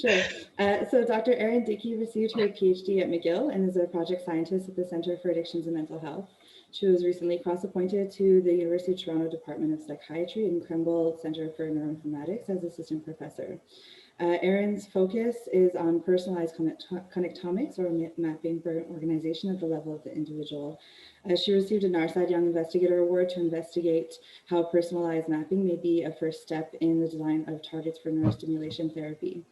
Sure. So Dr. Erin Dickie received her PhD at McGill and is a project scientist at the Center for Addictions and Mental Health. She was recently cross-appointed to the University of Toronto Department of Psychiatry and Krembil Center for Neuroinformatics as assistant professor. Erin's focus is on personalized connectomics, or mapping for organization at the level of the individual. She received a NARSAD Young Investigator Award to investigate how personalized mapping may be a first step in the design of targets for neurostimulation therapy.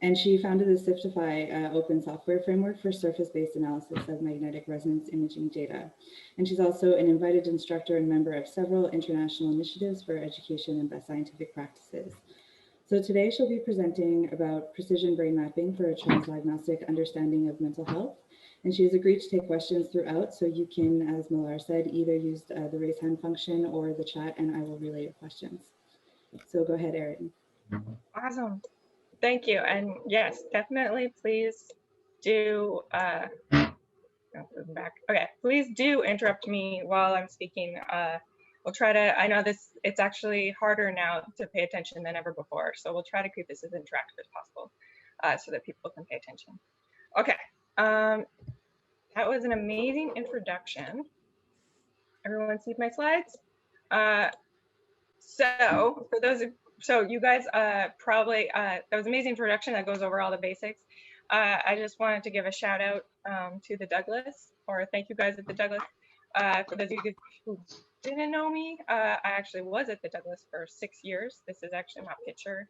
And she founded the Siftify open software framework for surface-based analysis of magnetic resonance imaging data. And she's also an invited instructor and member of several international initiatives for education and best scientific practices. So today she'll be presenting about precision brain mapping for a transdiagnostic understanding of mental health. And she has agreed to take questions throughout, so you can, as Millar said, either use the raise hand function or the chat, and I will relay your questions. So go ahead, Erin. Awesome. Thank you. And yes, definitely please do, Okay, please do interrupt me while I'm speaking. We'll try to, I know it's actually harder now to pay attention than ever before. So we'll try to keep this as interactive as possible so that people can pay attention. Okay, that was an amazing introduction. Everyone see my slides? So for those so you guys probably, that was an amazing introduction that goes over all the basics. I just wanted to give a shout out to the Douglas, or thank you guys at the Douglas. For those of you who didn't know me, I actually was at the Douglas for 6 years. This is actually my picture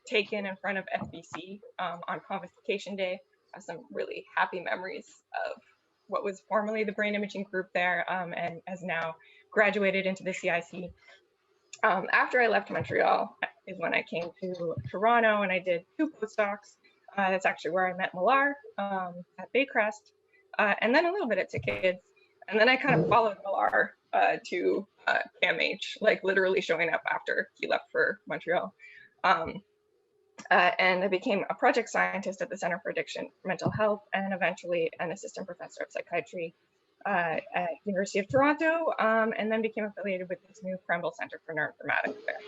taken in front of FBC on Convocation Day. I have some really happy memories of what was formerly the brain imaging group there and has now graduated into the CIC. After I left Montreal is when I came to Toronto and I did 2 postdocs. That's actually where I met Millar at Baycrest, and then a little bit at Kids. And then I kind of followed Millar to CAMH, like literally showing up after he left for Montreal. And I became a project scientist at the Center for Addiction and Mental Health, and eventually an assistant professor of psychiatry at University of Toronto, and then became affiliated with this new Krembil Center for Neuroinformatics there.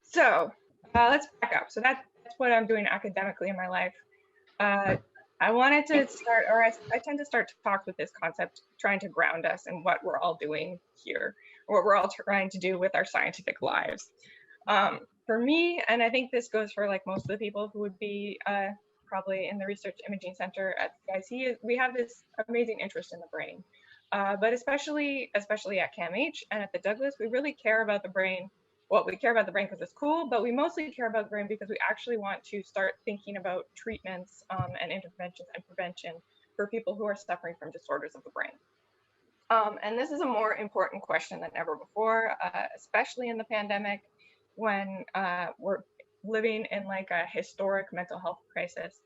So let's back up. So that's what I'm doing academically in my life. I wanted to start, or I tend to start talks with this concept, trying to ground us in what we're all doing here, or what we're all trying to do with our scientific lives. For me, and I think this goes for like most of the people who would be probably in the Research Imaging Center at CIC, we have this amazing interest in the brain. But especially at CAMH and at the Douglas, we really care about the brain. Well, we care about the brain because it's cool, but we mostly care about the brain because we actually want to start thinking about treatments and interventions and prevention for people who are suffering from disorders of the brain. And this is a more important question than ever before, especially in the pandemic, when we're living in like a historic mental health crisis.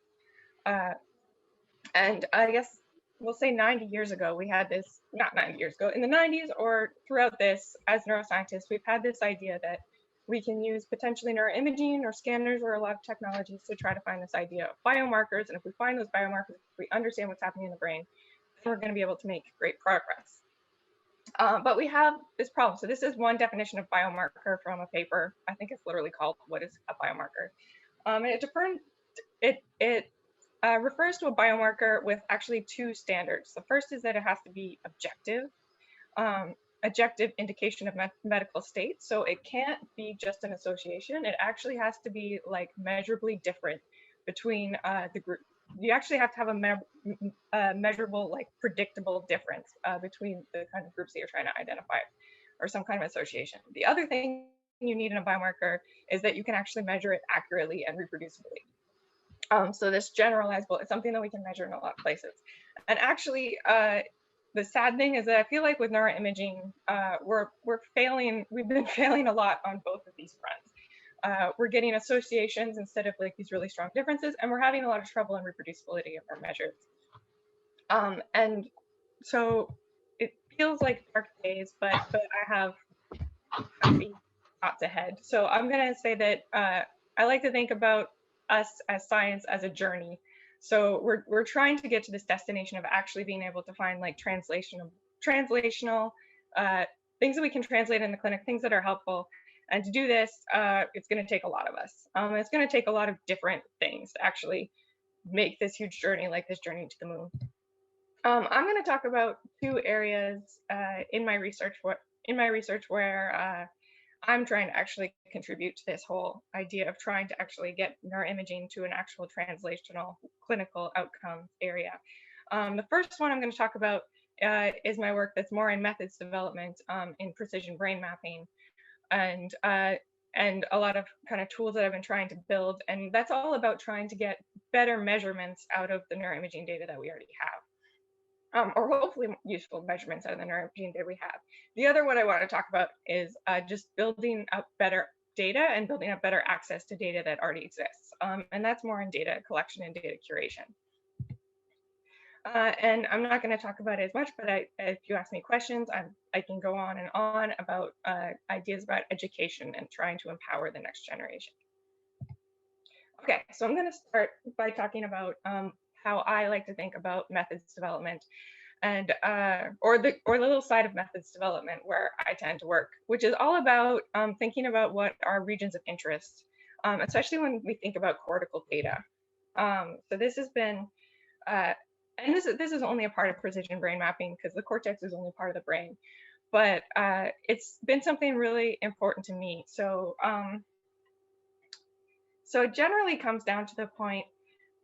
And I guess we'll say 90 years ago, we had this, not 90 years ago, in the 90s or throughout this, as neuroscientists, we've had this idea that we can use potentially neuroimaging or scanners or a lot of technologies to try to find this idea of biomarkers. And if we find those biomarkers, if we understand what's happening in the brain, then we're going to be able to make great progress. But we have this problem. So this is one definition of biomarker from a paper. I think it's literally called "What is a Biomarker?" And it refers to a biomarker with actually 2 standards. The first is that it has to be objective indication of medical state. So it can't be just an association. It actually has to be like measurably different between the group. You actually have to have a measurable, like predictable difference between the kind of groups that you're trying to identify, or some kind of association. The other thing you need in a biomarker is that you can actually measure it accurately and reproducibly. So this generalizable is something that we can measure in a lot of places. And actually, the sad thing is that I feel like with neuroimaging, we've been failing a lot on both of these fronts. We're getting associations instead of like these really strong differences, and we're having a lot of trouble in reproducibility of our measures. And so it feels like dark days, but I have happy thoughts ahead. So I'm going to say that I like to think about us as science as a journey. So we're trying to get to this destination of actually being able to find like translational things that we can translate in the clinic, things that are helpful, And to do this, it's going to take a lot of us. It's going to take a lot of different things to actually make this huge journey, like this journey to the moon. I'm going to talk about two areas in my research where I'm trying to actually contribute to this whole idea of trying to actually get neuroimaging to an actual translational clinical outcomes area. The first one I'm going to talk about is my work that's more in methods development in precision brain mapping, and a lot of kind of tools that I've been trying to build, and that's all about trying to get better measurements out of the neuroimaging data that we already have, or hopefully useful measurements out of the neuroimaging data we have. The other one I want to talk about is just building up better data and building up better access to data that already exists, and that's more in data collection and data curation. And I'm not going to talk about it as much, but if you ask me questions, I can go on and on about ideas about education and trying to empower the next generation. Okay, so I'm going to start by talking about how I like to think about methods development, and or the little side of methods development where I tend to work, which is all about thinking about what are regions of interest, especially when we think about cortical data. So this has been and this is only a part of precision brain mapping because the cortex is only part of the brain, but it's been something really important to me. So so it generally comes down to the point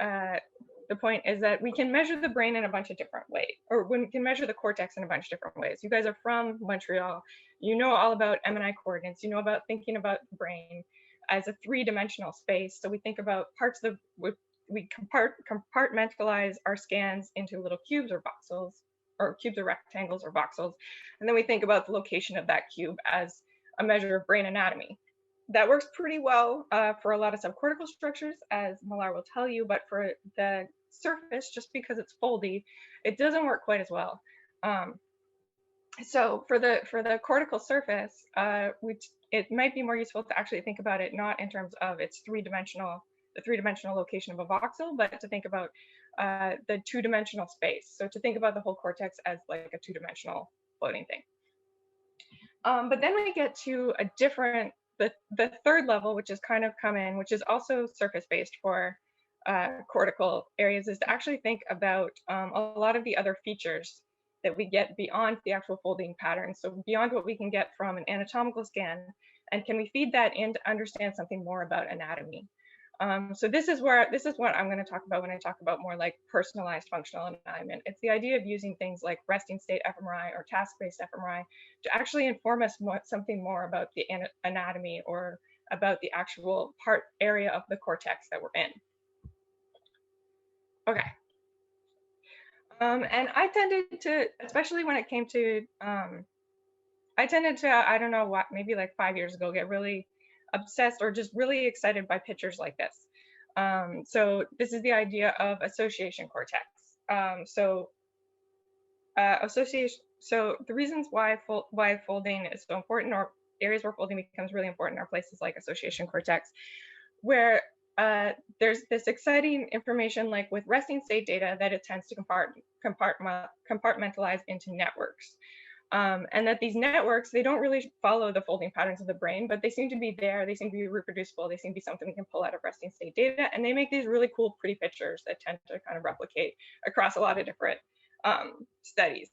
is that we can measure the brain in a bunch of different ways, or we can measure the cortex in a bunch of different ways. You guys are from Montreal, you know all about MNI coordinates, you know about thinking about the brain as a three-dimensional space. So we think about parts of the we compartmentalize our scans into little cubes or voxels, or cubes or rectangles or voxels, and then we think about the location of that cube as a measure of brain anatomy. That works pretty well for a lot of subcortical structures, as Millar will tell you, but for the surface, just because it's foldy, it doesn't work quite as well. So for the cortical surface, it might be more useful to actually think about it not in terms of its the three-dimensional location of a voxel, but to think about the two-dimensional space. So to think about the whole cortex as like a two-dimensional floating thing. But then we get to a different, the third level, which is kind of come in, which is also surface-based for cortical areas, is to actually think about a lot of the other features that we get beyond the actual folding pattern. So beyond what we can get from an anatomical scan, and can we feed that in to understand something more about anatomy? So this is what I'm going to talk about when I talk about more like personalized functional alignment. It's the idea of using things like resting state fMRI or task-based fMRI to actually inform us something more about the anatomy or about the actual area of the cortex that we're in. Okay. And I tended to, especially when it came to, I don't know what, maybe like 5 years ago, get really obsessed or just really excited by pictures like this. So this is the idea of association cortex. So the reasons why folding is so important, or areas where folding becomes really important, are places like association cortex, where there's this exciting information, like with resting state data, that it tends to compartmentalize into networks. And that these networks, they don't really follow the folding patterns of the brain, but they seem to be there, they seem to be reproducible, they seem to be something we can pull out of resting state data, and they make these really cool, pretty pictures that tend to kind of replicate across a lot of different studies.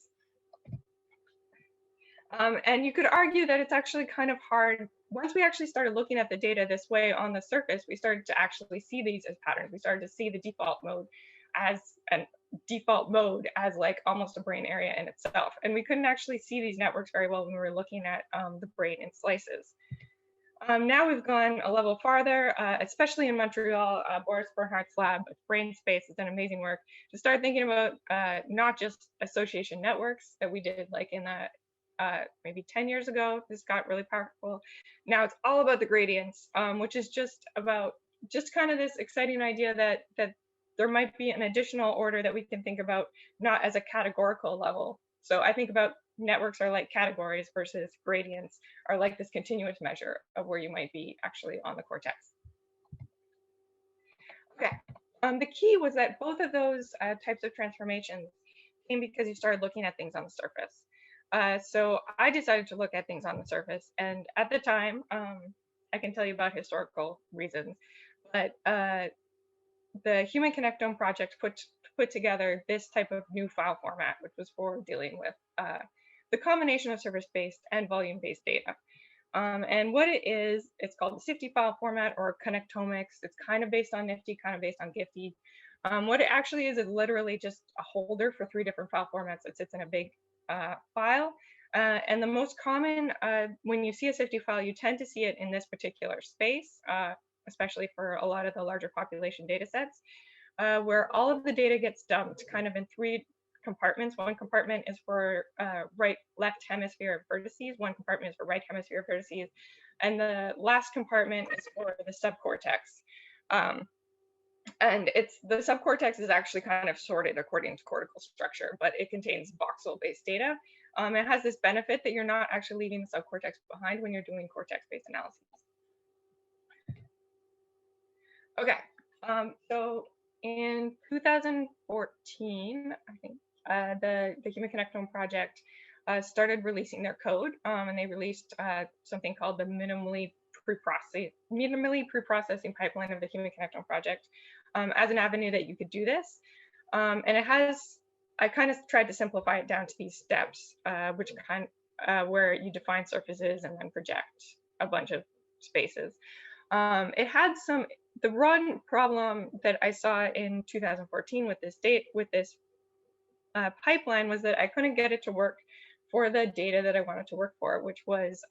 And you could argue that it's actually kind of hard. Once we actually started looking at the data this way on the surface, we started to actually see these as patterns. We started to see the default mode as like almost a brain area in itself. And we couldn't actually see these networks very well when we were looking at the brain in slices. Now we've gone a level farther, especially in Montreal. Boris Bernhardt's lab, Brain Space, has done amazing work to start thinking about not just association networks that we did like in the maybe 10 years ago. This got really powerful. Now it's all about the gradients, which is just about kind of this exciting idea that there might be an additional order that we can think about, not as a categorical level. So I think about networks are like categories versus gradients are like this continuous measure of where you might be actually on the cortex. Okay, the key was that both of those types of transformations came because you started looking at things on the surface. So I decided to look at things on the surface, and at the time, I can tell you about historical reasons, but the Human Connectome project put together this type of new file format, which was for dealing with the combination of service-based and volume-based data. And what it is, it's called the SIFTY file format, or Connectomics. It's kind of based on Nifty, kind of based on Gifty. What it actually is literally just a holder for 3 different file formats that sits in a big file. And the most common, when you see a SIFTY file, you tend to see it in this particular space, especially for a lot of the larger population data sets, where all of the data gets dumped kind of in 3 compartments. One compartment is for left hemisphere vertices, one compartment is for right hemisphere vertices, and the last compartment is for the subcortex. And the subcortex is actually kind of sorted according to cortical structure, but it contains voxel-based data. It has this benefit that you're not actually leaving the subcortex behind when you're doing cortex-based analyses. Okay, so in 2014, I think, the Human Connectome project started releasing their code, and they released something called the minimally pre-processing pipeline of the Human Connectome project as an avenue that you could do this. And I kind of tried to simplify it down to these steps, which where you define surfaces and then project a bunch of spaces. It had the broad problem that I saw in 2014 with this pipeline was that I couldn't get it to work for the data that I wanted to work for, which was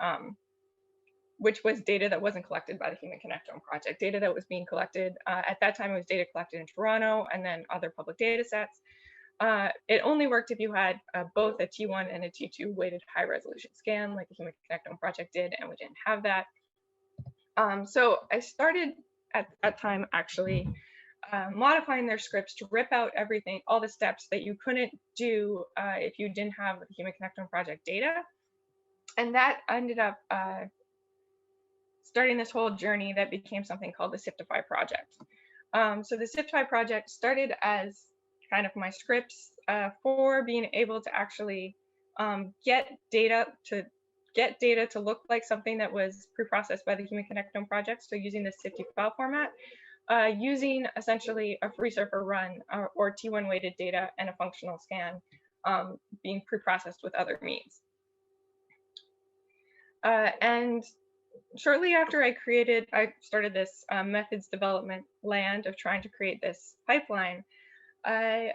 data that wasn't collected by the Human Connectome project, data that was being collected. At that time, it was data collected in Toronto and then other public data sets. It only worked if you had both a T1 and a T2 weighted high resolution scan like the Human Connectome project did, and we didn't have that. So I started at that time actually modifying their scripts to rip out everything, all the steps that you couldn't do if you didn't have the Human Connectome project data. And that ended up starting this whole journey that became something called the SIFTify project. So the SIFTify project started as kind of my scripts for being able to actually get data to look like something that was pre-processed by the Human Connectome project. So using the SIFTY file format, using essentially a free surfer run or T1 weighted data and a functional scan being pre-processed with other means. And shortly after I started this methods development land of trying to create this pipeline, I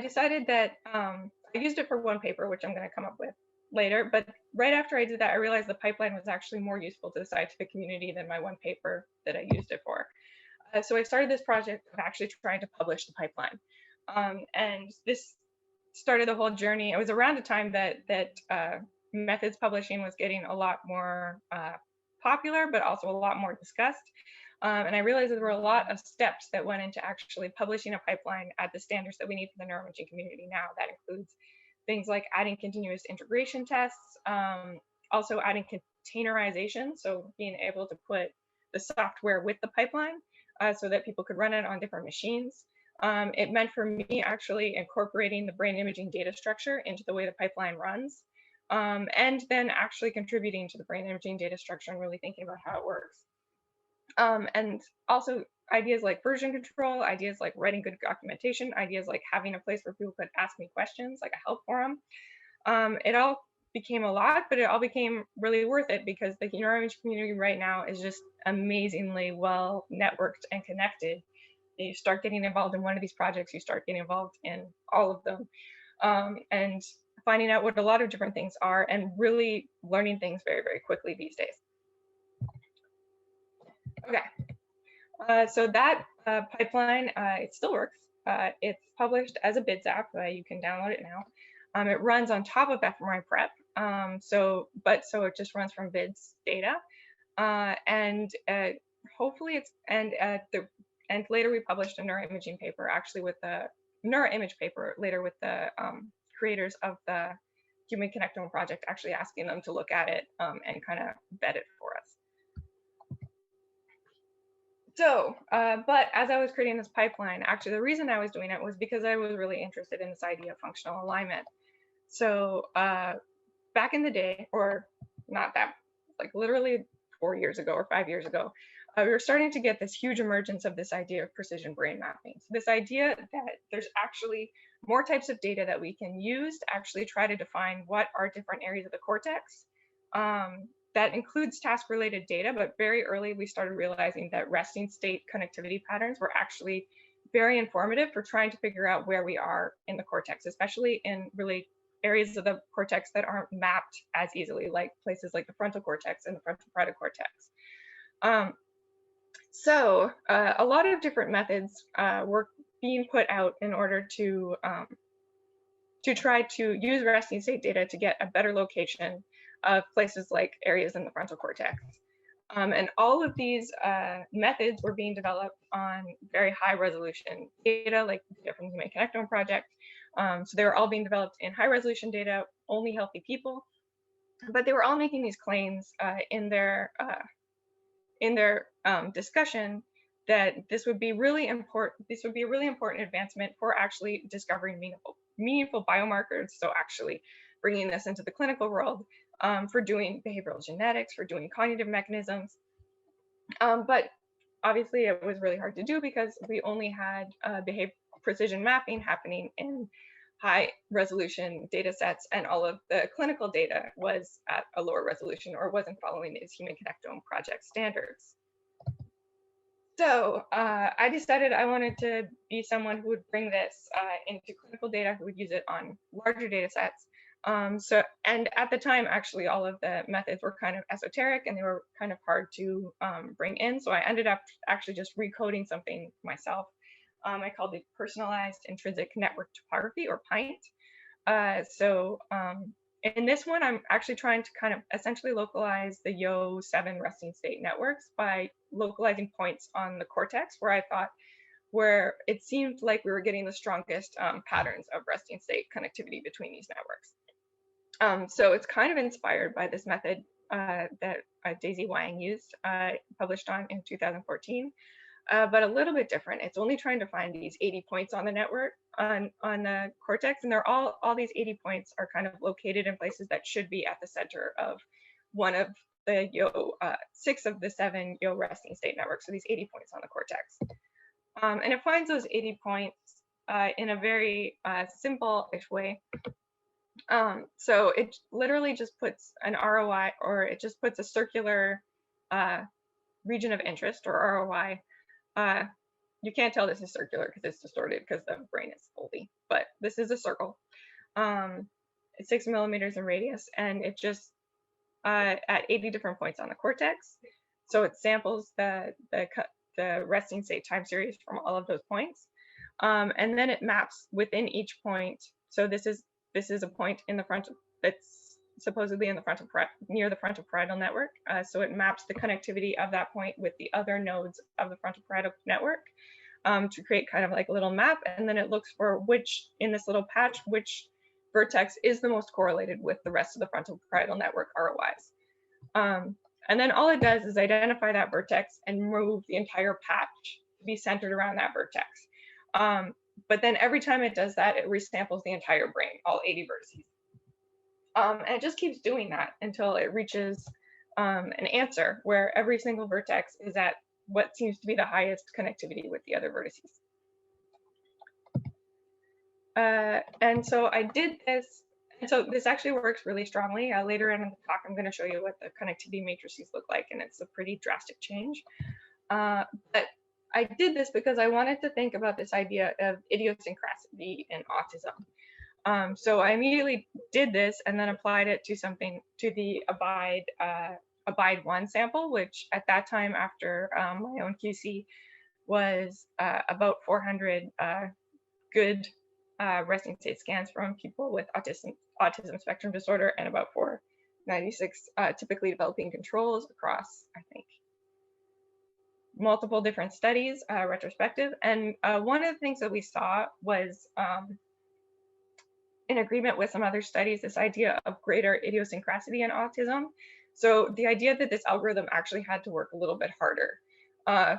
decided that I used it for one paper, which I'm going to come up with later. But right after I did that, I realized the pipeline was actually more useful to the scientific community than my one paper that I used it for. So I started this project of actually trying to publish the pipeline. And this started the whole journey. It was around a time that methods publishing was getting a lot more popular, but also a lot more discussed. And I realized there were a lot of steps that went into actually publishing a pipeline at the standards that we need for the neuroimaging community now. That includes things like adding continuous integration tests, also adding containerization, so being able to put the software with the pipeline so that people could run it on different machines. It meant for me actually incorporating the brain imaging data structure into the way the pipeline runs, and then actually contributing to the brain imaging data structure and really thinking about how it works. And also ideas like version control, ideas like writing good documentation, ideas like having a place where people could ask me questions, like a help forum. It all became a lot, but it all became really worth it because the neuroimaging community right now is just amazingly well networked and connected. You start getting involved in one of these projects, you start getting involved in all of them, and finding out what a lot of different things are and really learning things very, very quickly these days. Okay, so that pipeline, it still works. It's published as a BIDS app. You can download it now. It runs on top of fMRI prep. So it just runs from BIDS data. And hopefully and later we published a neuroimaging paper, actually with the neuroimage paper later with the creators of the Human Connectome project, actually asking them to look at it and kind of vet it for us. So, but as I was creating this pipeline, actually the reason I was doing it was because I was really interested in this idea of functional alignment. So back in the day, or not that, like literally 4 years ago or 5 years ago, we were starting to get this huge emergence of this idea of precision brain mapping. So this idea that there's actually more types of data that we can use to actually try to define what are different areas of the cortex. That includes task-related data, but very early we started realizing that resting state connectivity patterns were actually very informative for trying to figure out where we are in the cortex, especially in really areas of the cortex that aren't mapped as easily, like places like the frontal cortex and the frontal parietal cortex. So a lot of different methods were being put out in order to try to use resting state data to get a better location of places like areas in the frontal cortex. And all of these methods were being developed on very high resolution data, like the data from the Human Connectome project. So they were all being developed in high resolution data, only healthy people, but they were all making these claims in their discussion that this would be really important. This would be a really important advancement for actually discovering meaningful biomarkers. So actually bringing this into the clinical world, for doing behavioral genetics, for doing cognitive mechanisms. But obviously it was really hard to do because we only had precision mapping happening in high resolution data sets, and all of the clinical data was at a lower resolution or wasn't following its Human Connectome project standards. So I decided I wanted to be someone who would bring this into clinical data, who would use it on larger data sets. And at the time, actually, all of the methods were kind of esoteric and they were kind of hard to bring in. So I ended up actually just recoding something myself. I called it Personalized Intrinsic Network Topography, or PINT. In this one, I'm actually trying to kind of essentially localize the Yo7 resting state networks by localizing points on the cortex where it seemed like we were getting the strongest patterns of resting state connectivity between these networks. So it's kind of inspired by this method that Daisy Wang used, published on in 2014. But a little bit different. It's only trying to find these 80 points on the network on the cortex, and they're all these 80 points are kind of located in places that should be at the center of one of the 6 of the 7 Yo resting state networks. So these 80 points on the cortex, and it finds those 80 points in a very simple-ish way. So it literally just puts an ROI, or it just puts a circular region of interest, or ROI. You can't tell this is circular because it's distorted because the brain is foldy, but this is a circle. It's 6 millimeters in radius, and it just at 80 different points on the cortex. So it samples the resting state time series from all of those points, and then it maps within each point. So this is a point in the front that's supposedly in the frontal near the frontal parietal network. So it maps the connectivity of that point with the other nodes of the frontal parietal network to create kind of like a little map. And then it looks for which, in this little patch, which vertex is the most correlated with the rest of the frontal parietal network ROIs. And then all it does is identify that vertex and move the entire patch to be centered around that vertex. But then every time it does that, it resamples the entire brain, all 80 vertices. And it just keeps doing that until it reaches an answer where every single vertex is at what seems to be the highest connectivity with the other vertices. And so I did this, and so this actually works really strongly. Later in the talk, I'm going to show you what the connectivity matrices look like, and it's a pretty drastic change. But I did this because I wanted to think about this idea of idiosyncrasy in autism. So I immediately did this and then applied it to the Abide 1 sample, which at that time, after my own QC, was about 400 good resting state scans from people with autism spectrum disorder, and about 496 typically developing controls across, I think, multiple different studies, retrospective. And one of the things that we saw was, in agreement with some other studies, this idea of greater idiosyncrasy in autism. So the idea that this algorithm actually had to work a little bit harder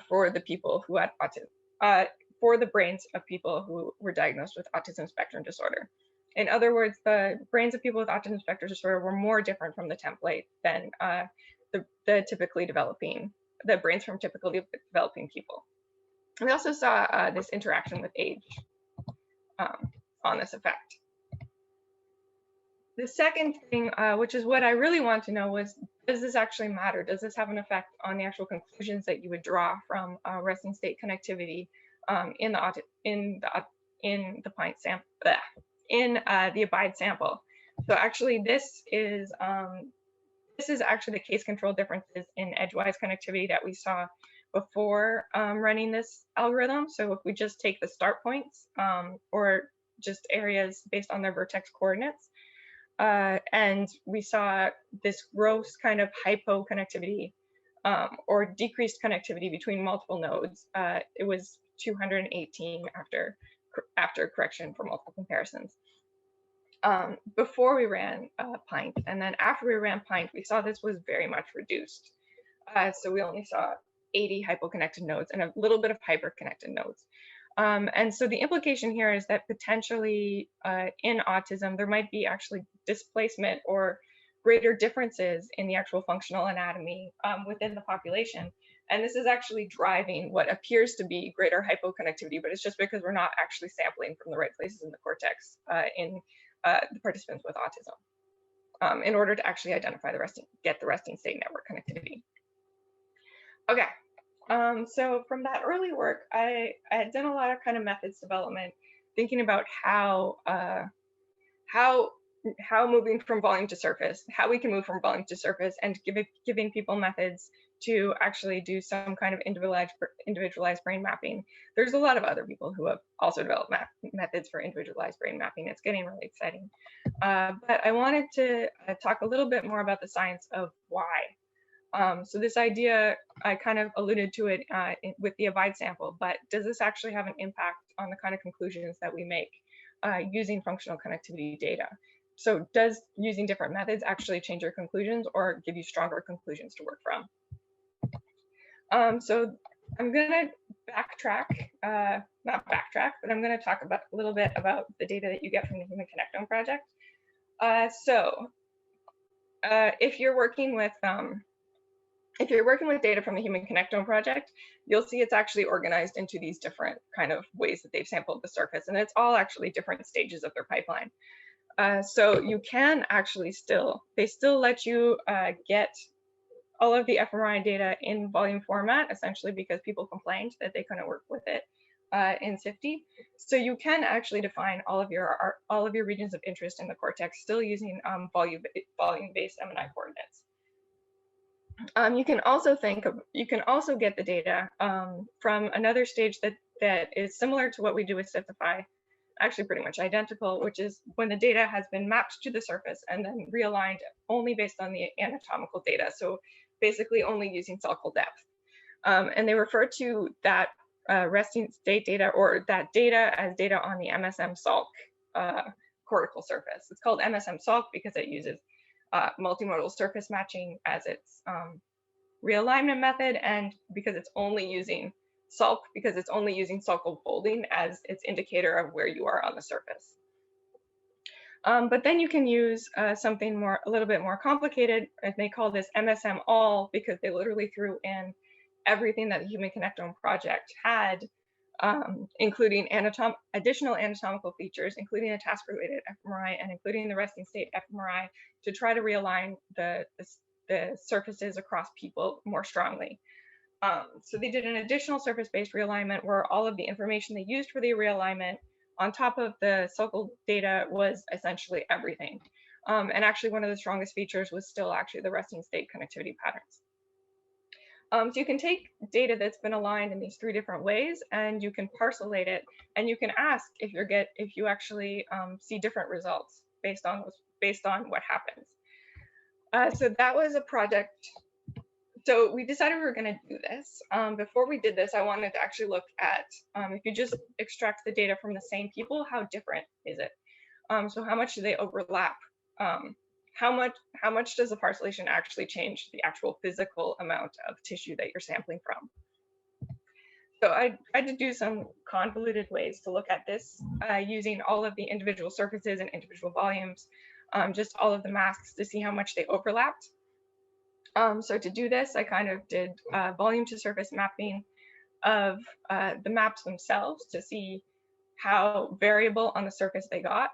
for the people who had autism, for the brains of people who were diagnosed with autism spectrum disorder. In other words, the brains of people with autism spectrum disorder were more different from the template than the brains from typically developing people. We also saw this interaction with age on this effect. The second thing, which is what I really want to know, was, does this actually matter? Does this have an effect on the actual conclusions that you would draw from resting state connectivity in the PINT sample, in the ABIDE sample? So actually, this is actually the case control differences in edgewise connectivity that we saw before running this algorithm. So if we just take the start points or just areas based on their vertex coordinates, and we saw this gross kind of hypoconnectivity or decreased connectivity between multiple nodes. It was 218 after correction for multiple comparisons. Before we ran PINT, and then after we ran PINT, we saw this was very much reduced. So we only saw 80 hypoconnected nodes and a little bit of hyperconnected nodes. And so the implication here is that potentially in autism, there might be actually displacement or greater differences in the actual functional anatomy within the population. And this is actually driving what appears to be greater hypoconnectivity, but it's just because we're not actually sampling from the right places in the cortex in the participants with autism in order to actually identify get the resting state network connectivity. Okay. So from that early work, I had done a lot of kind of methods development, thinking about how moving from volume to surface, how we can move from volume to surface, and giving people methods to actually do some kind of individualized brain mapping. There's a lot of other people who have also developed methods for individualized brain mapping. It's getting really exciting. But I wanted to talk a little bit more about the science of why. So this idea, I kind of alluded to it with the ABIDE sample, but does this actually have an impact on the kind of conclusions that we make using functional connectivity data? So does using different methods actually change your conclusions or give you stronger conclusions to work from? So I'm gonna backtrack, not backtrack, but I'm gonna talk about a little bit about the data that you get from the Human Connectome project. If you're working with data from the Human Connectome project, you'll see it's actually organized into these different kind of ways that they've sampled the surface, and it's all actually different stages of their pipeline. So you can actually they still let you get all of the fMRI data in volume format, essentially because people complained that they couldn't work with it in SIFTI. So you can actually define all of your regions of interest in the cortex still using volume-based MNI coordinates. You can also get the data from another stage that is similar to what we do with SIFTIFY, actually pretty much identical, which is when the data has been mapped to the surface and then realigned only based on the anatomical data. So basically only using sulcal depth. And they refer to that resting state data or that data as data on the MSM-SALC cortical surface. It's called MSM-SALC because it uses multimodal surface matching as its realignment method, and because it's only using SALC, because it's only using sulcal folding as its indicator of where you are on the surface. But then you can use something a little bit more complicated, and they call this MSM all because they literally threw in everything that the Human Connectome project had, including additional anatomical features, including a task-related fMRI and including the resting state fMRI to try to realign the surfaces across people more strongly. So they did an additional surface-based realignment where all of the information they used for the realignment on top of the sulcal data was essentially everything. And actually one of the strongest features was still actually the resting state connectivity patterns. So you can take data that's been aligned in these 3 different ways, and you can parcellate it, and you can ask if you actually see different results based on what happens. So that was a project. So we decided we were going to do this. Before we did this, I wanted to actually look at if you just extract the data from the same people, how different is it? So how much do they overlap? How much does the parcellation actually change the actual physical amount of tissue that you're sampling from? So I tried to do some convoluted ways to look at this using all of the individual surfaces and individual volumes, just all of the masks to see how much they overlapped. So to do this, I kind of did volume to surface mapping of the maps themselves to see how variable on the surface they got.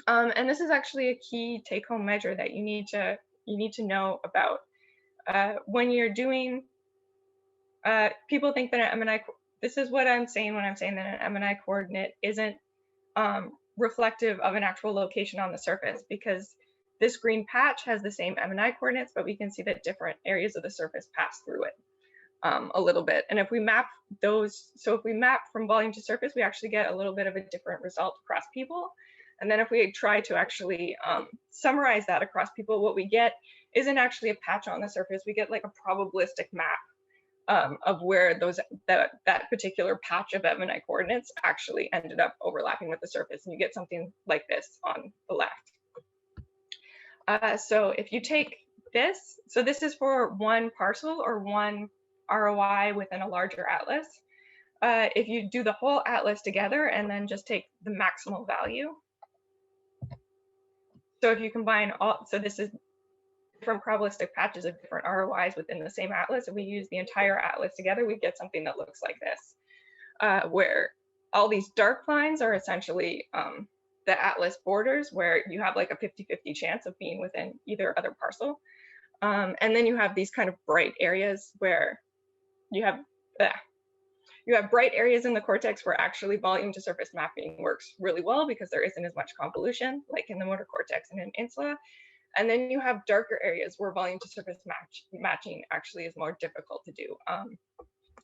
And this is actually a key take-home measure that you need to know about when you're doing. People think that an MNI. This is what I'm saying when I'm saying that an MNI coordinate isn't reflective of an actual location on the surface, because this green patch has the same MNI coordinates, but we can see that different areas of the surface pass through it a little bit. And if we map those, so if we map from volume to surface, we actually get a little bit of a different result across people. And then if we try to actually summarize that across people, what we get isn't actually a patch on the surface. We get like a probabilistic map of where that particular patch of MNI coordinates actually ended up overlapping with the surface. And you get something like this on the left. So if you take this, so this is for one parcel or one ROI within a larger atlas. If you do the whole atlas together and then just take the maximal value. So if you combine all, so this is different probabilistic patches of different ROIs within the same atlas. If we use the entire atlas together, we get something that looks like this, where all these dark lines are essentially the atlas borders, where you have like a 50-50 chance of being within either other parcel. And then you have these kind of bright areas where you have bright areas in the cortex where actually volume to surface mapping works really well because there isn't as much convolution, like in the motor cortex and in insula. And then you have darker areas where volume to surface matching actually is more difficult to do.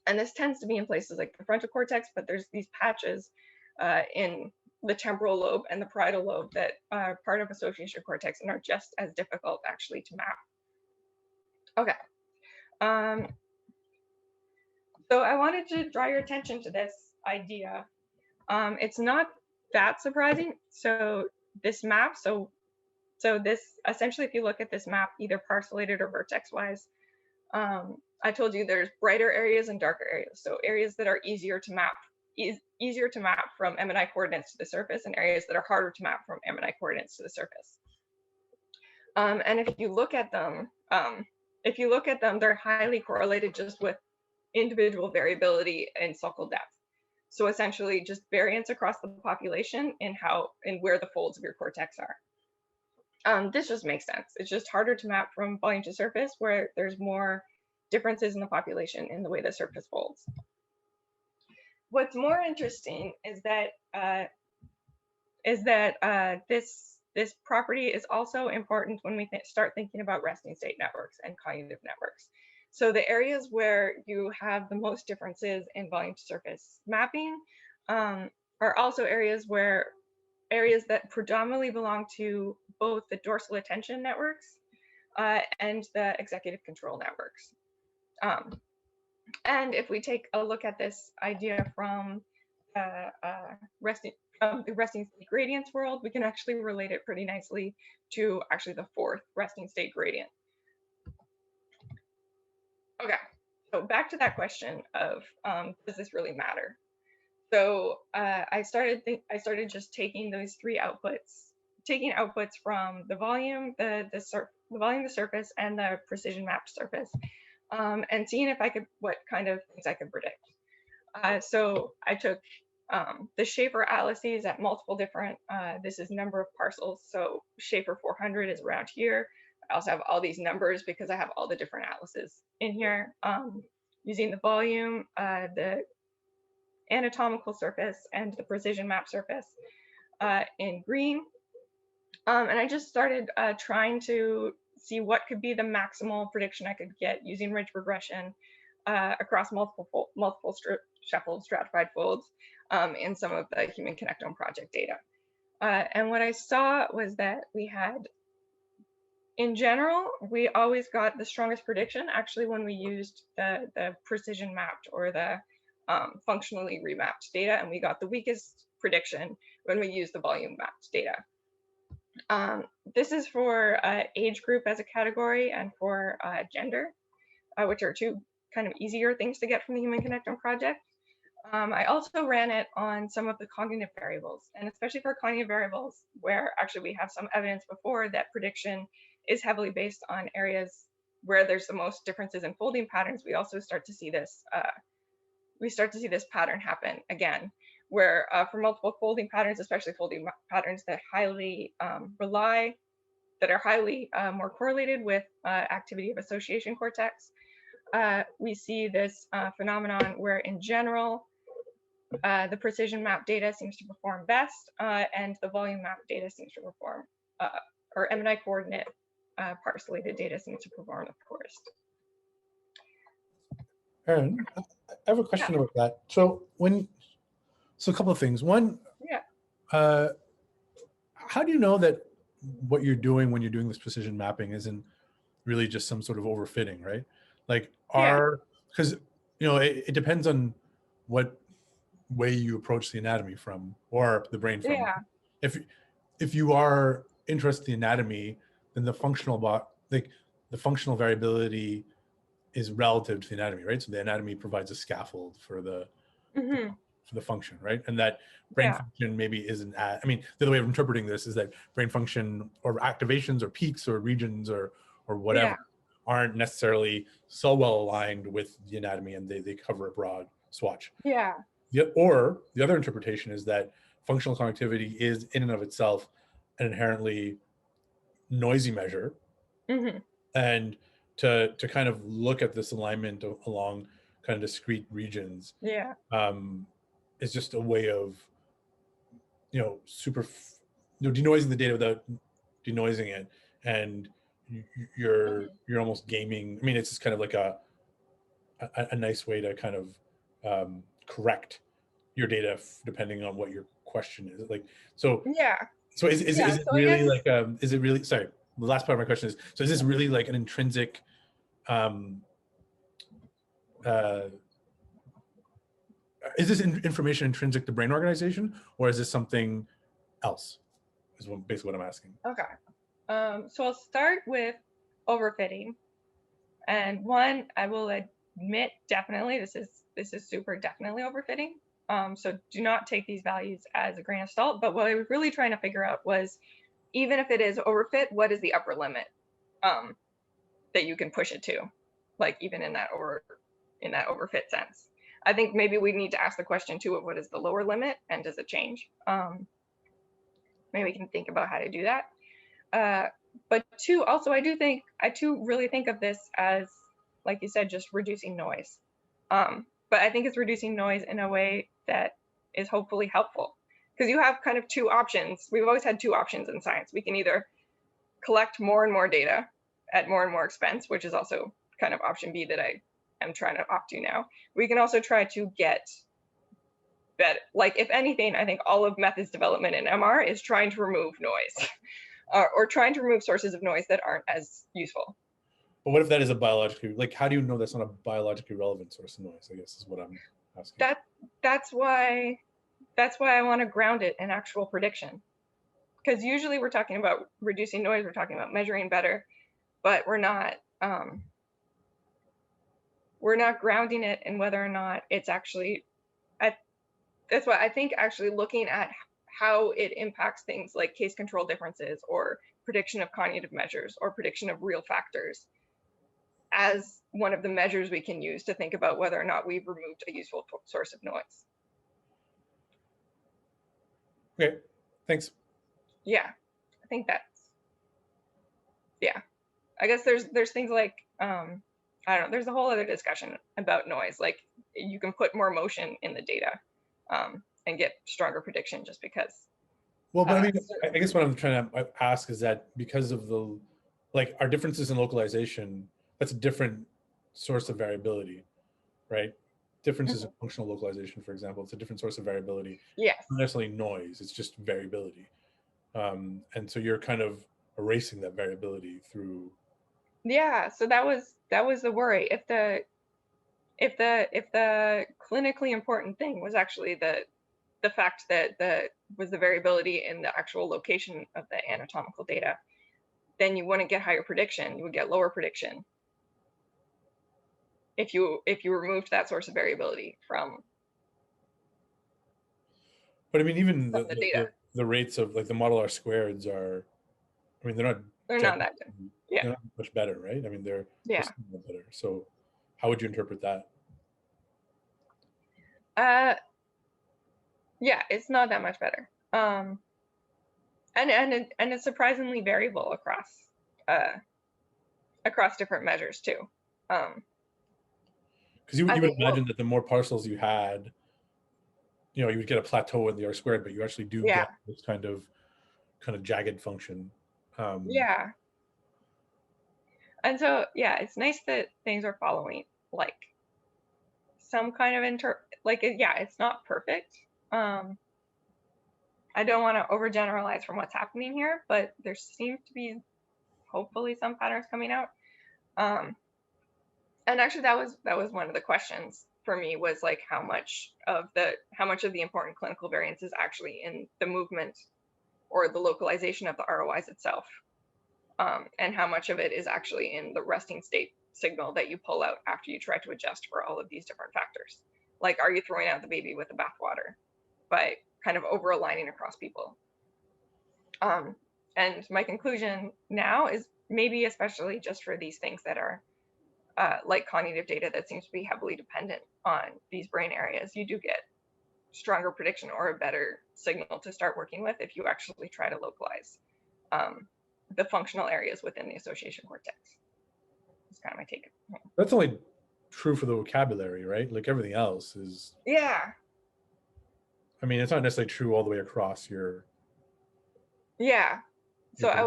And this tends to be in places like the frontal cortex, but there's these patches in the temporal lobe and the parietal lobe that are part of association cortex and are just as difficult actually to map. Okay. So I wanted to draw your attention to this idea. It's not that surprising. So this map, so this, essentially, if you look at this map, either parcellated or vertex-wise, I told you there's brighter areas and darker areas. So areas that are easier to map from MNI coordinates to the surface, and areas that are harder to map from MNI coordinates to the surface. And if you look at them, they're highly correlated just with individual variability in sulcal depth. So essentially, just variance across the population in where the folds of your cortex are. This just makes sense. It's just harder to map from volume to surface, where there's more differences in the population in the way the surface folds. What's more interesting is that this property is also important when we start thinking about resting state networks and cognitive networks. So the areas where you have the most differences in volume to surface mapping are also areas that predominantly belong to both the dorsal attention networks and the executive control networks. And if we take a look at this idea from the resting state gradients world, we can actually relate it pretty nicely to actually the fourth resting state gradient. Okay, so back to that question of does this really matter? So I started just taking those three outputs, taking outputs from the volume, the volume, the surface, and the precision mapped surface, and seeing if what kind of things I could predict. So I took the Schaefer atlases at multiple different, this is number of parcels. So Schaefer 400 is around here. I also have all these numbers because I have all the different atlases in here, using the volume, the anatomical surface, and the precision map surface in green. And I just started trying to see what could be the maximal prediction I could get using ridge regression across multiple shuffled stratified folds in some of the Human Connectome project data. And what I saw was that we had, in general, we always got the strongest prediction actually when we used the precision mapped or the functionally remapped data, and we got the weakest prediction when we used the volume mapped data. This is for age group as a category and for gender, which are two kind of easier things to get from the Human Connectome project. I also ran it on some of the cognitive variables, and especially for cognitive variables, where actually we have some evidence before that prediction is heavily based on areas where there's the most differences in folding patterns. We also start to see this. We start to see this pattern happen again, where for multiple folding patterns, especially folding patterns that highly that are highly more correlated with activity of association cortex, we see this phenomenon where in general, the precision map data seems to perform best, and the volume map data seems to perform, or MNI coordinate parcellated data seems to perform the poorest. Erin, I have a question about that. So a couple of things. One, how do you know that what you're doing when you're doing this precision mapping isn't really just some sort of overfitting, right? Like, because it depends on what way you approach the anatomy from, or the brain from. If you are interested in the anatomy, then the functional variability is relative to the anatomy, right? So the anatomy provides a scaffold for the for the function, right? And that brain function maybe isn't the other way of interpreting this is that brain function or activations or peaks or regions or whatever aren't necessarily so well aligned with the anatomy, and they cover a broad swatch. Or the other interpretation is that functional connectivity is in and of itself an inherently noisy measure, and to kind of look at this alignment along kind of discrete regions is just a way of denoising the data without denoising it, and you're almost gaming. I mean, it's just kind of like a nice way to kind of correct your data depending on what your question is. Like, so is it really like is it really, sorry, the last part of my question is, so is this really like an intrinsic is this information intrinsic to brain organization, or is this something else, is basically what I'm asking. So I'll start with overfitting, and one, I will admit, definitely this is super definitely overfitting. So do not take these values as a grain of salt, but what I was really trying to figure out was, even if it is overfit, what is the upper limit that you can push it to, like even in that overfit sense. I think maybe we need to ask the question too of what is the lower limit and does it change? Maybe we can think about how to do that. But two, also I really think of this as, like you said, just reducing noise. But I think it's reducing noise in a way that is hopefully helpful, because you have kind of two options. We've always had two options in science. We can either collect more and more data at more and more expense, which is also kind of option B that I am trying to opt to now. We can also try to get better. Like, if anything, I think all of methods development in MR is trying to remove noise or trying to remove sources of noise that aren't as useful. But what if that is a biologically, like, how do you know that's not a biologically relevant source of noise, I guess is what I'm asking. That's why I want to ground it in actual prediction. Because usually we're talking about reducing noise, we're talking about measuring better, but we're not grounding it in whether or not it's actually, that's why I think actually looking at how it impacts things like case control differences or prediction of cognitive measures or prediction of real factors as one of the measures we can use to think about whether or not we've removed a useful source of noise. Okay, thanks. Yeah, I think that's, I guess there's things like, I don't know, there's a whole other discussion about noise. Like, you can put more motion in the data and get stronger prediction just because. Well, but I mean, I guess what I'm trying to ask is that because of the, like, our differences in localization, that's a different source of variability, right? Differences in functional localization, for example, it's a different source of variability. Yes. Not necessarily noise, it's just variability. And so you're kind of erasing that variability through. Yeah, so that was the worry. If the clinically important thing was actually the fact that was the variability in the actual location of the anatomical data, then you wouldn't get higher prediction, you would get lower prediction. if you removed that source of variability from But I mean, even the data. the rates of like the model R squareds are, I mean, they're not that good. Yeah. They're not much better, right? I mean, they're still better. So how would you interpret that? Yeah, it's not that much better. And it's surprisingly variable across different measures too. Because you would imagine that the more parcels you had, you would get a plateau in the R squared, but you actually do get this kind of jagged function. Yeah. And so, yeah, it's nice that things are following like some kind of it's not perfect. I don't want to overgeneralize from what's happening here, but there seems to be hopefully some patterns coming out. And actually that was one of the questions for me, was like how much of the important clinical variance is actually in the movement or the localization of the ROIs itself, and how much of it is actually in the resting state signal that you pull out after you try to adjust for all of these different factors. Like, are you throwing out the baby with the bathwater by kind of over aligning across people? And my conclusion now is maybe, especially just for these things that are like cognitive data that seems to be heavily dependent on these brain areas, you do get stronger prediction or a better signal to start working with if you actually try to localize the functional areas within the association cortex. That's kind of my take. That's only true for the vocabulary, right? Like everything else is. Yeah. I mean, it's not necessarily true all the way across your. Yeah. So I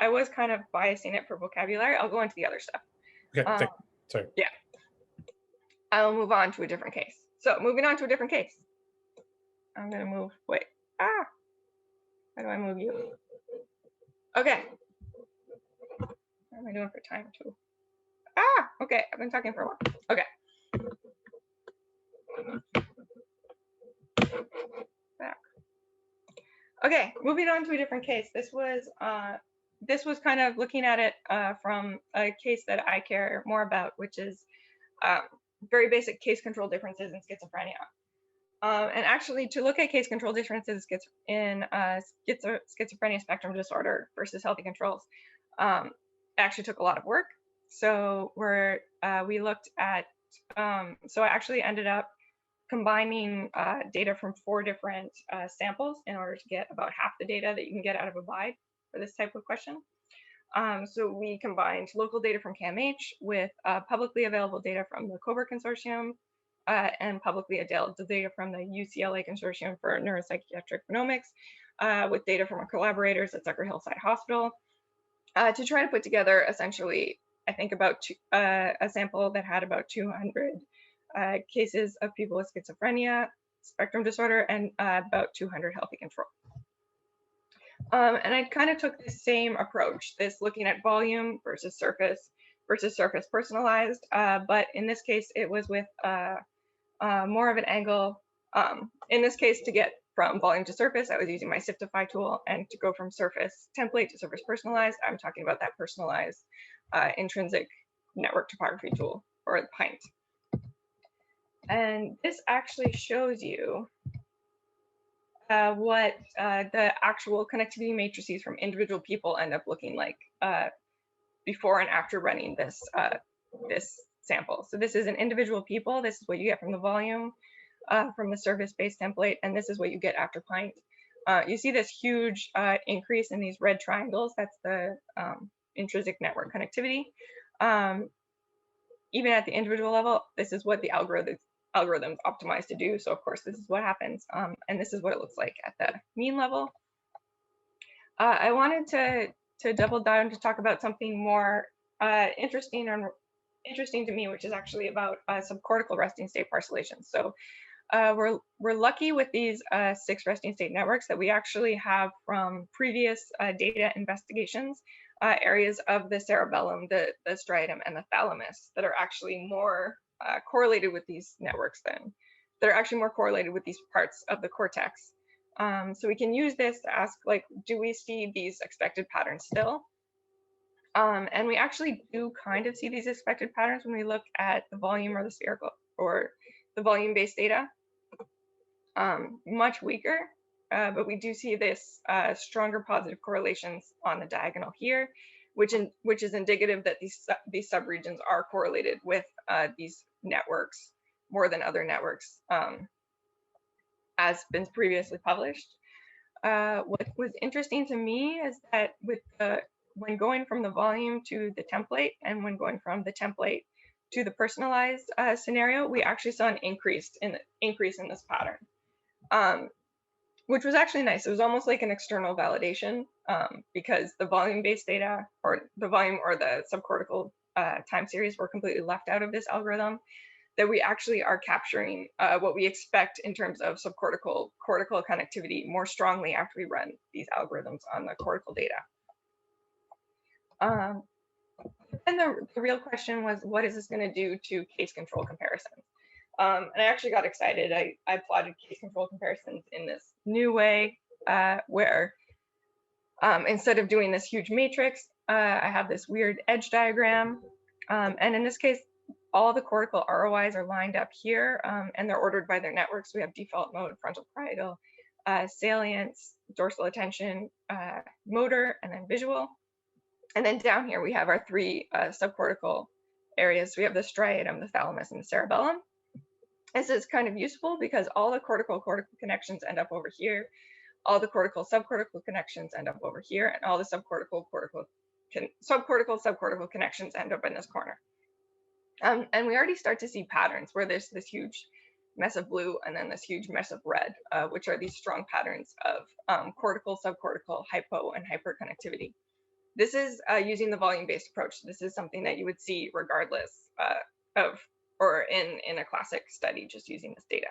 was kind of biasing it for vocabulary. I'll go into the other stuff. Okay. Sorry. Yeah. I'll move on to a different case. So moving on to a different case. I'm gonna move. Wait. How do I move you? Okay. What am I doing for time too? Okay. I've been talking for a while. Okay. Back. Okay. Moving on to a different case. This was kind of looking at it from a case that I care more about, which is very basic case control differences in schizophrenia. And actually, to look at case control differences in schizophrenia spectrum disorder versus healthy controls actually took a lot of work. So we looked at, so I actually ended up combining data from 4 different samples in order to get about half the data that you can get out of a BIDE for this type of question. So we combined local data from CAMH with publicly available data from the COBRA Consortium and publicly available data from the UCLA Consortium for Neuropsychiatric Genomics with data from our collaborators at Zucker Hillside Hospital to try to put together essentially, I think about a sample that had about 200 cases of people with schizophrenia, spectrum disorder, and about 200 healthy control. And I kind of took the same approach, this looking at volume versus surface personalized, but in this case, it was with more of an angle. In this case, to get from volume to surface, I was using my Siftify tool, and to go from surface template to surface personalized, I'm talking about that personalized intrinsic network topography tool, or the PINT. And this actually shows you what the actual connectivity matrices from individual people end up looking like before and after running this sample. So this is an individual people. This is what you get from the volume, from the surface-based template, and this is what you get after PINT. You see this huge increase in these red triangles. That's the intrinsic network connectivity. Even at the individual level, this is what the algorithms optimized to do. So of course, this is what happens. And this is what it looks like at the mean level. I wanted to double down to talk about something more interesting to me, which is actually about subcortical resting state parcellation. So we're lucky with these 6 resting state networks that we actually have from previous data investigations, areas of the cerebellum, the striatum, and the thalamus that are actually more correlated with these networks that are actually more correlated with these parts of the cortex. So we can use this to ask, like, do we see these expected patterns still? And we actually do kind of see these expected patterns when we look at the volume or the spherical or the volume-based data. Much weaker, but we do see this stronger positive correlations on the diagonal here, which is indicative that these subregions are correlated with these networks more than other networks, as been previously published. What was interesting to me is that when going from the volume to the template and when going from the template to the personalized scenario, we actually saw an increase in this pattern, which was actually nice. It was almost like an external validation, because the volume-based data or the volume or the subcortical time series were completely left out of this algorithm, that we actually are capturing what we expect in terms of subcortical cortical connectivity more strongly after we run these algorithms on the cortical data. And the real question was, what is this going to do to case control comparisons? And I actually got excited. I plotted case control comparisons in this new way, where instead of doing this huge matrix, I have this weird edge diagram. And in this case, all the cortical ROIs are lined up here, and they're ordered by their networks. We have default mode, frontal parietal, salience, dorsal attention, motor, and then visual. And then down here, we have our three subcortical areas. We have the striatum, the thalamus, and the cerebellum. This is kind of useful because all the cortical connections end up over here. All the cortical subcortical connections end up over here, and all the subcortical subcortical connections end up in this corner. And we already start to see patterns where there's this huge mess of blue and then this huge mess of red, which are these strong patterns of cortical, subcortical, hypo, and hyperconnectivity. This is using the volume-based approach. This is something that you would see regardless of, or in a classic study, just using this data.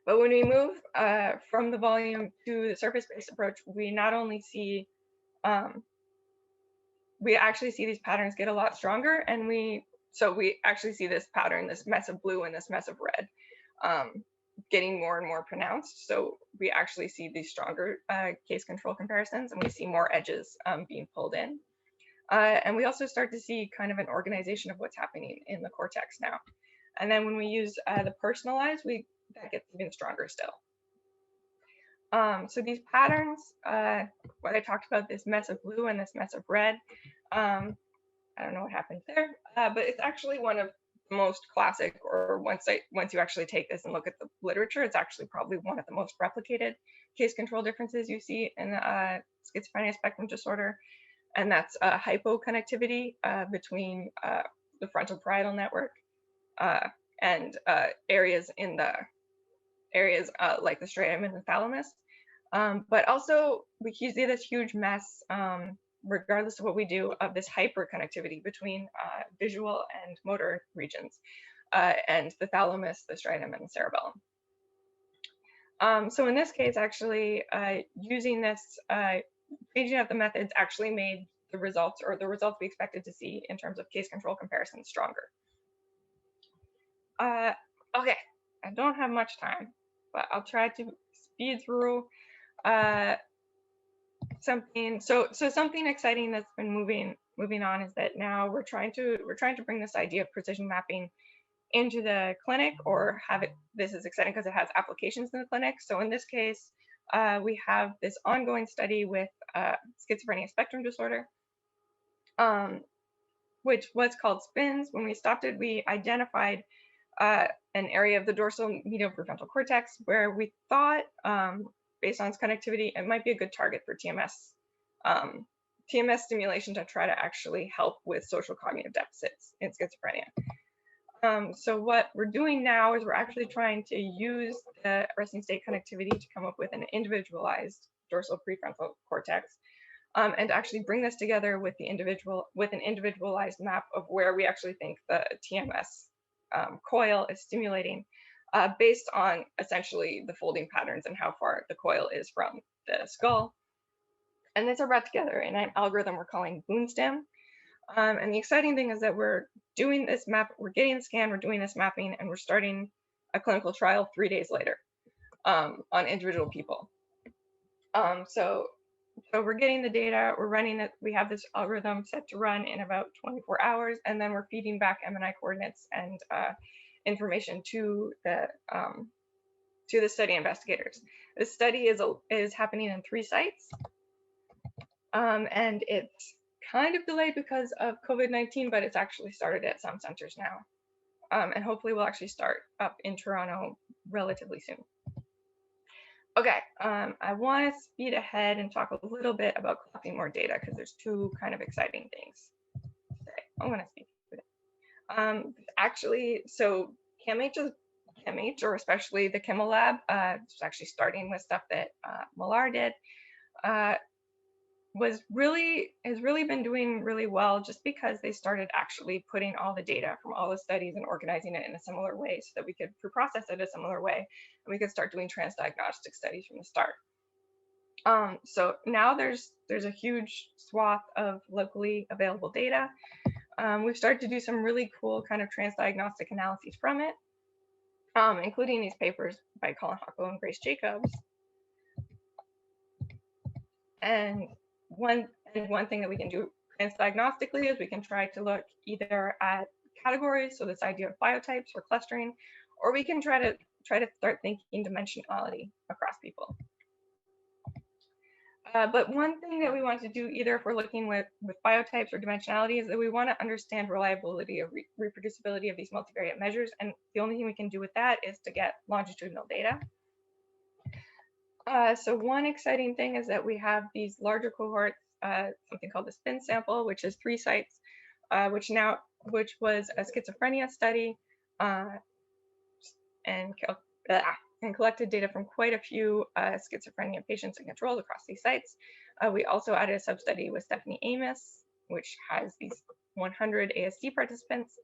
But when we move from the volume to the surface-based approach, we not only see, we actually see these patterns get a lot stronger, and we actually see this pattern, this mess of blue and this mess of red, getting more and more pronounced. So we actually see these stronger case control comparisons, and we see more edges being pulled in. And we also start to see kind of an organization of what's happening in the cortex now. And then when we use the personalized, that gets even stronger still. So these patterns, what I talked about, this mess of blue and this mess of red, I don't know what happened there, but it's actually one of the most classic, or once you actually take this and look at the literature, it's actually probably one of the most replicated case control differences you see in schizophrenia spectrum disorder. And that's hypoconnectivity between the frontal parietal network and areas like the striatum and the thalamus. But also we see this huge mess, regardless of what we do, of this hyperconnectivity between visual and motor regions, and the thalamus, the striatum, and the cerebellum. So in this case, actually, using this, changing out the methods actually made the results we expected to see in terms of case control comparisons stronger. Okay, I don't have much time, but I'll try to speed through something. So something exciting that's been moving on is that now we're trying to bring this idea of precision mapping into the clinic, or have it. This is exciting because it has applications in the clinic. So in this case, we have this ongoing study with schizophrenia spectrum disorder, which was called SPINS. When we stopped it, we identified an area of the dorsal medial prefrontal cortex where we thought, based on its connectivity, it might be a good target for TMS stimulation to try to actually help with social cognitive deficits in schizophrenia. So what we're doing now is we're actually trying to use the resting state connectivity to come up with an individualized dorsal prefrontal cortex, and actually bring this together with an individualized map of where we actually think the TMS coil is stimulating, based on essentially the folding patterns and how far the coil is from the skull. And these are brought together in an algorithm we're calling BoonStim. And the exciting thing is that we're doing this map, we're getting the scan, we're doing this mapping, and we're starting a clinical trial 3 days later on individual people. So So we're getting the data, we're running it, we have this algorithm set to run in about 24 hours, and then we're feeding back MNI coordinates and information to the study investigators. This study is happening in 3 sites, and it's kind of delayed because of COVID-19, but it's actually started at some centers now, and hopefully will actually start up in Toronto relatively soon. Okay, I want to speed ahead and talk a little bit about collecting more data because there's 2 kind of exciting things to say. I'm going to speed through it. Actually, so CAMH, or especially the Kimel lab, it's actually starting with stuff that Millar did, has really been doing really well just because they started actually putting all the data from all the studies and organizing it in a similar way so that we could pre-process it a similar way and we could start doing transdiagnostic studies from the start. So now there's a huge swath of locally available data. We've started to do some really cool kind of transdiagnostic analyses from it, including these papers by Colin Hucko and Grace Jacobs. And one thing that we can do transdiagnostically is we can try to look either at categories, so this idea of biotypes or clustering, or we can try to start thinking dimensionality across people. But one thing that we want to do, either if we're looking with biotypes or dimensionality, is that we want to understand reliability or reproducibility of these multivariate measures. And the only thing we can do with that is to get longitudinal data. So one exciting thing is that we have these larger cohorts, something called the SPIN sample, which is 3 sites, which was a schizophrenia study, and collected data from quite a few schizophrenia patients and controls across these sites. We also added a sub-study with Stephanie Amos, which has these 100 ASD participants,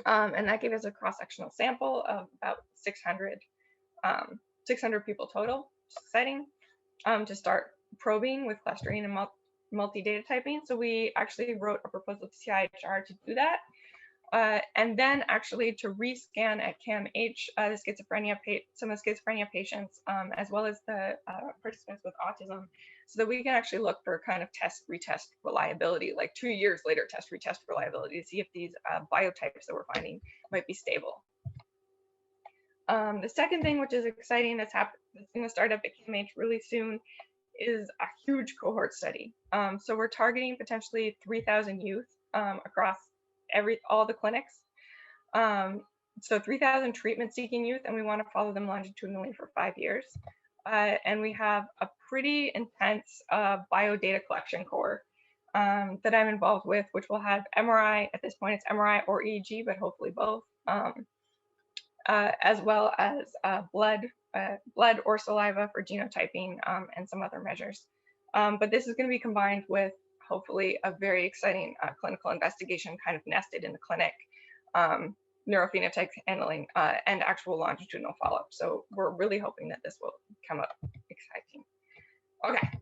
and that gave us a cross-sectional sample of about 600 people total, which is exciting, to start probing with clustering and multi-data typing. So we actually wrote a proposal to CIHR to do that. And then actually to rescan at CAMH some of the schizophrenia patients, as well as the participants with autism, so that we can actually look for kind of retest reliability, like 2 years later, retest reliability to see if these biotypes that we're finding might be stable. The second thing, which is exciting, that's going to start up at CAMH really soon, is a huge cohort study. So we're targeting potentially 3,000 youth across all the clinics. So 3,000 treatment-seeking youth, and we want to follow them longitudinally for 5 years. And we have a pretty intense biodata collection core that I'm involved with, which will have MRI. At this point, it's MRI or EEG, but hopefully both, as well as blood or saliva for genotyping, and some other measures. But this is going to be combined with hopefully a very exciting clinical investigation kind of nested in the clinic, neurophenotype handling, and actual longitudinal follow-up. So we're really hoping that this will come up exciting. Okay.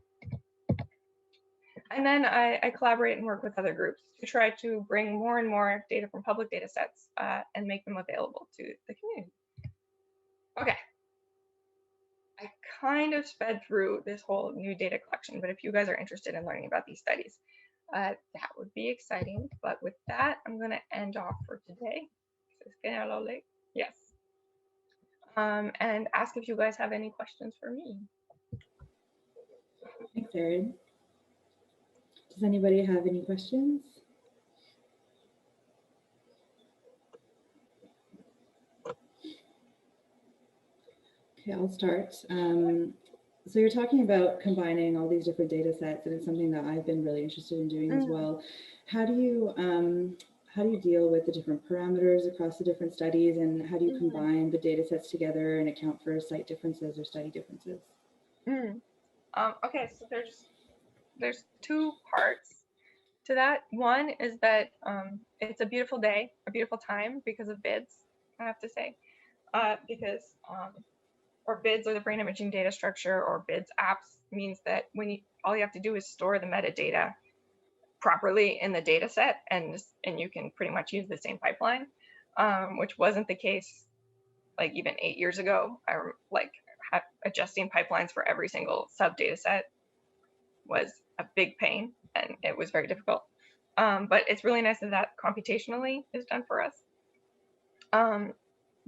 And then I collaborate and work with other groups to try to bring more and more data from public data sets and make them available to the community. Okay. I kind of sped through this whole new data collection, but if you guys are interested in learning about these studies, that would be exciting. But with that, I'm going to end off for today. It's getting a little late. Yes. And ask if you guys have any questions for me. Thanks, Erin. Does anybody have any questions? Okay, I'll start. So you're talking about combining all these different data sets, and it's something that I've been really interested in doing as well. How do you deal with the different parameters across the different studies, and how do you combine the data sets together and account for site differences or study differences? Okay, so there's 2 parts to that. One is that it's a beautiful day, a beautiful time because of BIDS, I have to say, because or BIDS, or the brain imaging data structure, or BIDS apps, means that all you have to do is store the metadata properly in the data set, and you can pretty much use the same pipeline, which wasn't the case like even 8 years ago. I adjusting pipelines for every single sub data set was a big pain, and it was very difficult. But it's really nice that computationally is done for us.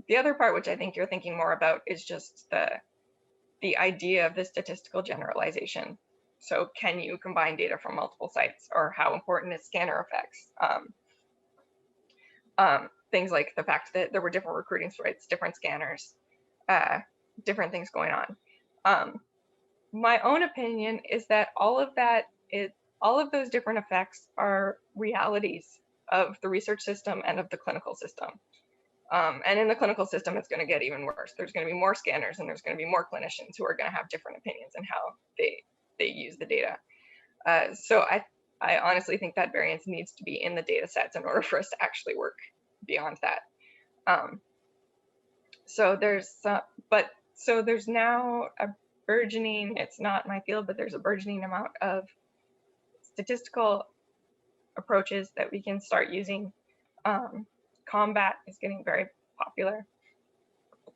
The other part, which I think you're thinking more about, is just the idea of the statistical generalization. So can you combine data from multiple sites, or how important is scanner effects? Things like the fact that there were different recruiting sites, different scanners, different things going on. My own opinion is that all of those different effects are realities of the research system and of the clinical system. And in the clinical system, it's going to get even worse. There's going to be more scanners, and there's going to be more clinicians who are going to have different opinions on how they use the data. So I honestly think that variance needs to be in the data sets in order for us to actually work beyond that. So there's now a burgeoning, it's not my field, but there's a burgeoning amount of statistical approaches that we can start using. Combat is getting very popular.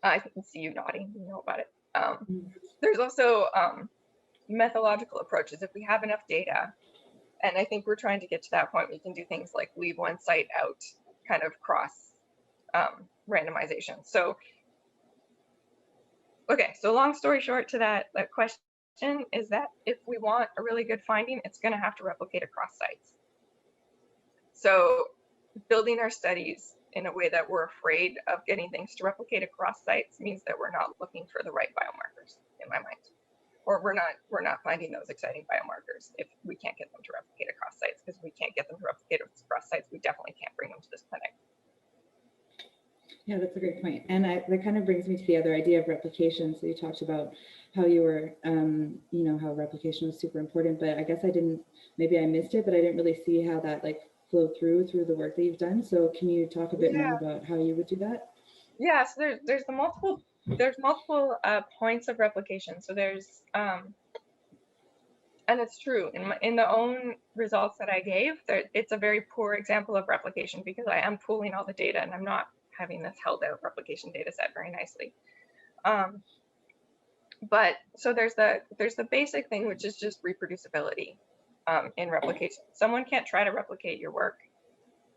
I can see you nodding, you know about it. There's also methodological approaches. If we have enough data, and I think we're trying to get to that point, we can do things like leave one site out, kind of cross randomization. So, okay, so long story short to that question is that if we want a really good finding, it's going to have to replicate across sites. So building our studies in a way that we're afraid of getting things to replicate across sites means that we're not looking for the right biomarkers, in my mind, or we're not finding those exciting biomarkers if we can't get them to replicate across sites. Because we can't get them to replicate across sites, we definitely can't bring them to this clinic. Yeah, that's a great point. And that kind of brings me to the other idea of replication. So you talked about how you were, how replication was super important, but I guess maybe I missed it, but I didn't really see how that flow through the work that you've done. So can you talk a bit more about how you would do that? Yeah, so there's multiple points of replication. So there's and it's true in the own results that I gave, it's a very poor example of replication because I am pooling all the data and I'm not having this held out replication data set very nicely. But so there's the basic thing, which is just reproducibility in replication. Someone can't try to replicate your work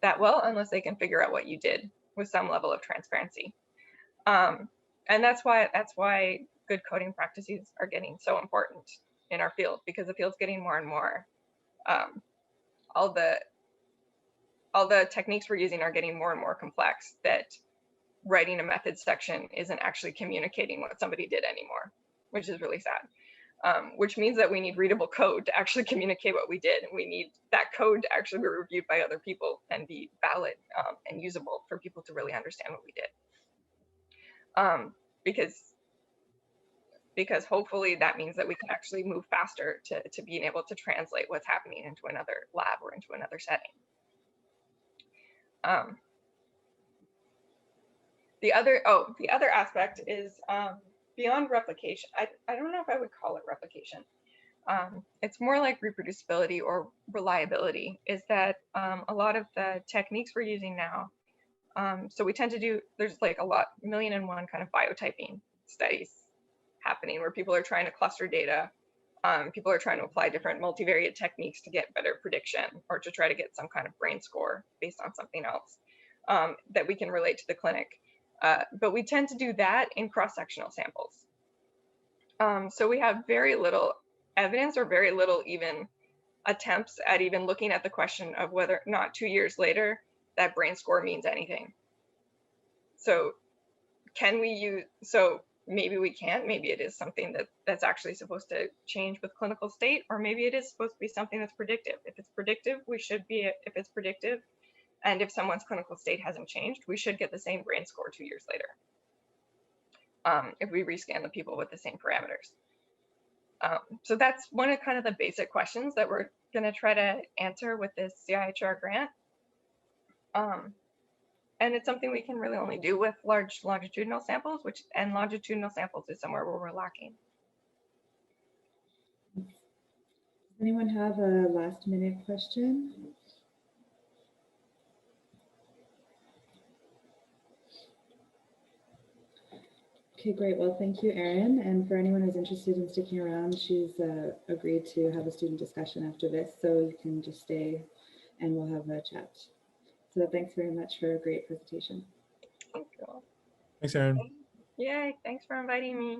that well unless they can figure out what you did with some level of transparency. And that's why good coding practices are getting so important in our field, because the field's getting more and more. All the techniques we're using are getting more and more complex, that writing a methods section isn't actually communicating what somebody did anymore, which is really sad. Which means that we need readable code to actually communicate what we did, and we need that code to actually be reviewed by other people and be valid and usable for people to really understand what we did. Because hopefully that means that we can actually move faster to being able to translate what's happening into another lab or into another setting. The other aspect is beyond replication. I don't know if I would call it replication. It's more like reproducibility or reliability, is that a lot of the techniques we're using now, so we tend to do, there's like a million and one kind of biotyping studies happening where people are trying to cluster data. People are trying to apply different multivariate techniques to get better prediction or to try to get some kind of brain score based on something else that we can relate to the clinic. But we tend to do that in cross-sectional samples. So we have very little evidence or very little even attempts at even looking at the question of whether or not 2 years later that brain score means anything. So can we use, so maybe we can't, maybe it is something that's actually supposed to change with clinical state, or maybe it is supposed to be something that's predictive. If it's predictive, if it's predictive, and if someone's clinical state hasn't changed, we should get the same brain score 2 years later. If we rescan the people with the same parameters. So that's one of kind of the basic questions that we're going to try to answer with this CIHR grant. And it's something we can really only do with large longitudinal samples, and longitudinal samples is somewhere where we're lacking. Does anyone have a last minute question? Okay, great. Well, thank you, Erin. And for anyone who's interested in sticking around, she's agreed to have a student discussion after this, so you can just stay and we'll have a chat. So thanks very much for a great presentation. Thank you all. Thanks, Erin. Yay, thanks for inviting me.